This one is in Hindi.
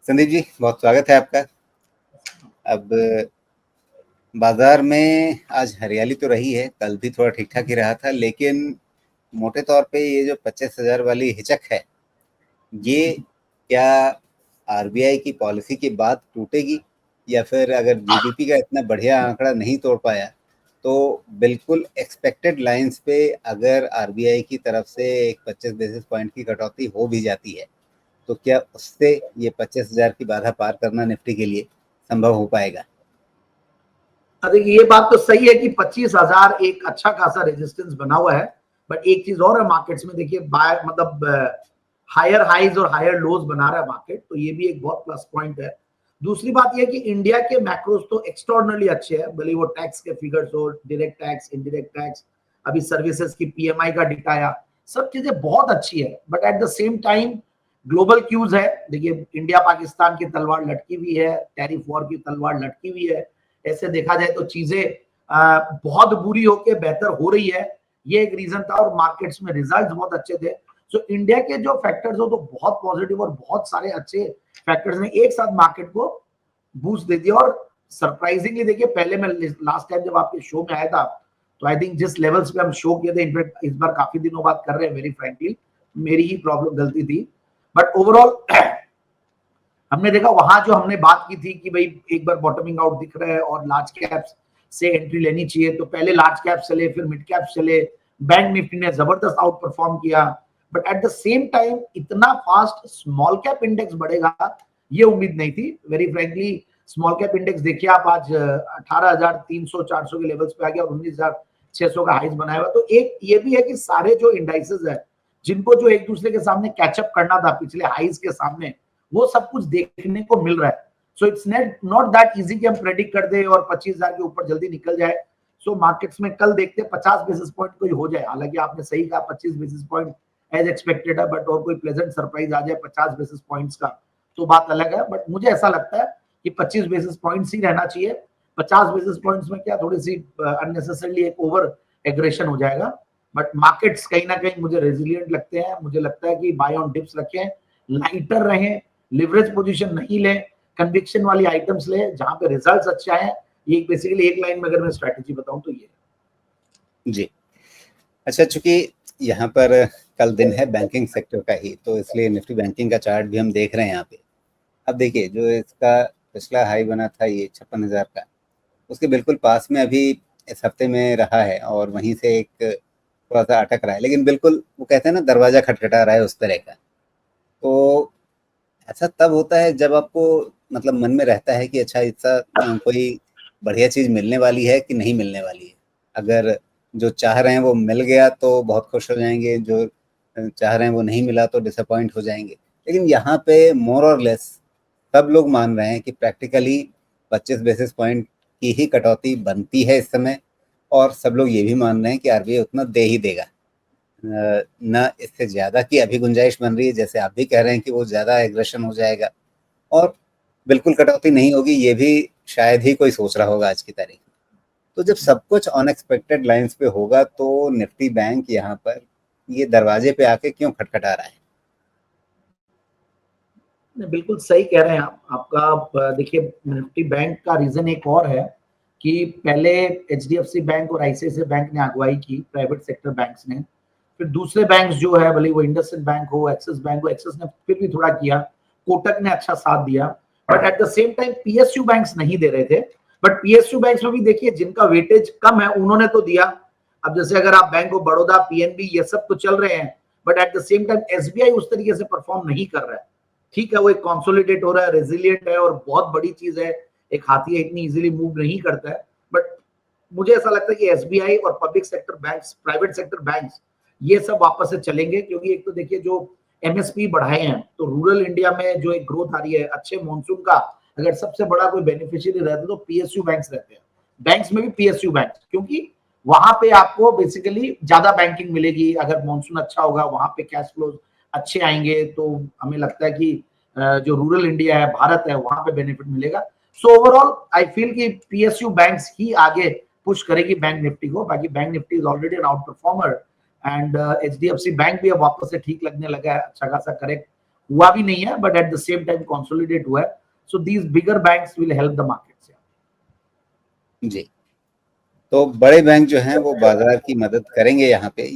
संदीप जी, बहुत स्वागत है आपका। अब बाजार में आज हरियाली तो रही है, कल भी थोड़ा ठीक ठाक ही रहा था, लेकिन मोटे तौर पे ये जो 25,000 वाली हिचक है, ये क्या आरबीआई की पॉलिसी के बाद टूटेगी, या फिर अगर जीडीपी का इतना बढ़िया आंकड़ा नहीं तोड़ पाया तो बिल्कुल एक्सपेक्टेड लाइंस पे अगर आरबीआई की तरफ से एक 25 बेसिस पॉइंट की कटौती हो भी जाती है तो क्या उससे ये 25,000 की बाधा पार करना निफ्टी के लिए संभव हो पाएगा? देखिए, ये बात तो सही है कि 25,000 एक अच्छा खासा रेजिस्टेंस बना हुआ है। बट एक चीज और है मार्केट्स में, देखिए मतलब हायर हाइज और हायर लोज बना रहा है मार्केट, तो ये भी एक बहुत प्लस पॉइंट है। दूसरी बात ये है कि इंडिया के मैक्रोस तो एक्स्ट्राऑर्डिनरी अच्छे हैं, भले वो टैक्स के फिगर्स हो, डायरेक्ट टैक्स, इनडायरेक्ट टैक्स, अभी सर्विसेज की पीएमआई का डेटा आया, सब चीजें बहुत अच्छी है। But at the same time global cues है, देखिए इंडिया पाकिस्तान की तलवार लटकी हुई है, टैरिफ वॉर की तलवार लटकी हुई है। ऐसे देखा जाए तो चीजें बहुत बुरी होके बेहतर हो रही है, ये एक रीजन था। और मार्केट्स में रिजल्ट्स बहुत अच्छे थे। सो इंडिया के जो फैक्टर्स हो तो बहुत पॉजिटिव और बहुत सारे अच्छे फैक्टर्स ने एक साथ मार्केट को बूस्ट दे दिया। और सरप्राइजिंगली देखिए, पहले मैं लास्ट टाइम जब आपके शो में आया था तो आई थिंक जिस लेवल्स पे हम शो किए थे, इनफैक्ट इस बार काफी दिनों बाद कर रहे हैं, वेरी फ्रैंकली मेरी ही प्रॉब्लम गलती थी। बट ओवरऑल हमने देखा वहां जो हमने बात की थी कि भाई एक बार बॉटमिंग आउट दिख रहा है और लार्ज कैप्स से एंट्री लेनी चाहिए, तो पहले लार्ज कैप चले, फिर मिड कैप चले। बैंक निफ्टी ने जबरदस्त आउट परफॉर्म किया। But at the same time इतना फास्ट स्मॉल कैप इंडेक्स बढ़ेगा ये उम्मीद नहीं थी, very frankly. Small cap index देखिए आप, आज 18,300-400 के लेवल्स पे आ गया और 19,600 का हाइज बनाया हुआ। तो एक ये भी है कि सारे जो इंडाइसेस है जिनको जो एक दूसरे के सामने कैचअप करना था पिछले हाइज के सामने, वो सब कुछ देखने को मिल रहा है। So it's not that easy कि हम प्रेडिक्ट कर दे और 25,000 के ऊपर जल्दी निकल जाए। सो मार्केट्स में कल देखते 50 बेसिस पॉइंट कोई हो जाए, हालांकि आपने सही कहा 25 बेसिस पॉइंट एज एक्सपेक्टेड है, बट और कोई प्लेजेंट सरप्राइज आ जाए 50 बेसिस पॉइंट्स का तो बात अलग है। बट मुझे ऐसा लगता है कि 25 बेसिस पॉइंट्स ही रहना चाहिए। 50 बेसिस पॉइंट्स में क्या थोड़ी सी अननेसेसरली एक ओवर एग्रेशन हो जाएगा। बट मार्केट्स कहीं ना कहीं मुझे रेजिलियंट लगते हैं। मुझे लगता है कि बाय ऑन डिप्स रखें, लाइटर रहें, लिवरेज पोजीशन नहीं ले, कन्विक्शन वाली आइटम्स ले जहां पे रिजल्ट्स अच्छे आए। ये बेसिकली एक लाइन में अगर मैं स्ट्रेटजी बताऊं तो ये जी। अच्छा, चूंकि यहाँ पर कल दिन है बैंकिंग सेक्टर का ही, तो इसलिए निफ्टी बैंकिंग का चार्ट भी हम देख रहे हैं यहाँ पे। अब देखिए, जो इसका पिछला हाई बना था ये 56,000 का, उसके बिल्कुल पास में अभी इस हफ्ते में रहा है और वहीं से एक थोड़ा सा अटक रहा है, लेकिन बिल्कुल वो कहते हैं ना, दरवाजा खटखटा रहा है उस तरह का। तो ऐसा तब होता है जब आपको मतलब मन में रहता है कि अच्छा, ऐसा कोई बढ़िया चीज़ मिलने वाली है कि नहीं मिलने वाली है। अगर जो चाह रहे हैं वो मिल गया तो बहुत खुश हो जाएंगे, जो चाह रहे हैं वो नहीं मिला तो डिसअपॉइंट हो जाएंगे। लेकिन यहाँ पे मोर और लेस सब लोग मान रहे हैं कि प्रैक्टिकली 25 बेसिस पॉइंट की ही कटौती बनती है इस समय, और सब लोग ये भी मान रहे हैं कि आरबीआई उतना दे ही देगा। ना इससे ज़्यादा की अभी गुंजाइश बन रही है, जैसे आप भी कह रहे हैं कि वो ज़्यादा एग्रेशन हो जाएगा, और बिल्कुल कटौती नहीं होगी ये भी शायद ही कोई सोच रहा होगा आज की तारीख में। तो जब सब कुछ अनएक्सपेक्टेड लाइंस पे होगा तो निफ्टी बैंक यहाँ पर ये दरवाजे पे आके क्यों खटखटा रहा है? बिल्कुल सही कह रहे हैं आप। आपका देखिए, निफ्टी बैंक का रीजन एक और है कि पहले एचडीएफसी बैंक और आईसीआईसीआई बैंक ने अगुवाई की, प्राइवेट सेक्टर बैंक्स ने। फिर दूसरे बैंक्स जो है, भले वो इंडसइंड बैंक हो, एक्सिस बैंक हो, एक्सिस ने फिर भी थोड़ा किया, कोटक ने अच्छा साथ दिया। But at the same time PSU banks नहीं दे रहे थे। बट पीएसयू बैंक्स में भी देखिए जिनका वेटेज कम है उन्होंने तो दिया। अब जैसे अगर आप बैंक ऑफ बड़ौदा, पीएनबी, ये सब तो चल रहे हैं, but at the same time SBI उस तरीके से परफॉर्म नहीं कर रहा है। ठीक है, वो एक कंसोलिडेट हो रहा है, रेजिलिएंट है और बहुत बड़ी चीज है, एक हाथी इतनी इजीली मूव नहीं करता है। बट मुझे ऐसा लगता है कि एसबीआई और public sector banks, private sector banks, ये सब वापस से चलेंगे। क्योंकि एक तो देखिए जो एमएसपी बढ़ाए हैं, तो रूरल इंडिया में जो एक ग्रोथ आ रही है अच्छे मॉनसून का, अगर सबसे बड़ा कोई बेनिफिशियरी रहता तो पीएसयू बैंक्स रहते हैं। बैंक्स में भी पीएसयू बैंक्स, क्योंकि वहां पे आपको बेसिकली ज्यादा बैंकिंग मिलेगी। अगर मॉनसून अच्छा होगा, वहां पे कैश फ्लो अच्छे आएंगे, तो हमें लगता है कि जो रूरल इंडिया है, भारत है, वहां पे बेनिफिट मिलेगा। सो ओवरऑल आई फील कि पीएसयू बैंक्स ही आगे पुश करेगी बैंक निफ्टी को। बाकी bank Nifty is already an outperformer and HDFC bank भी अब वापस से ठीक लगने लगा है, अच्छा खासा करेक्ट हुआ भी नहीं है, but at the same time consolidate हुआ है. So these bigger banks will help the markets. जी, तो बड़े बैंक जो हैं वो बाजार की मदद करेंगे यहाँ पे.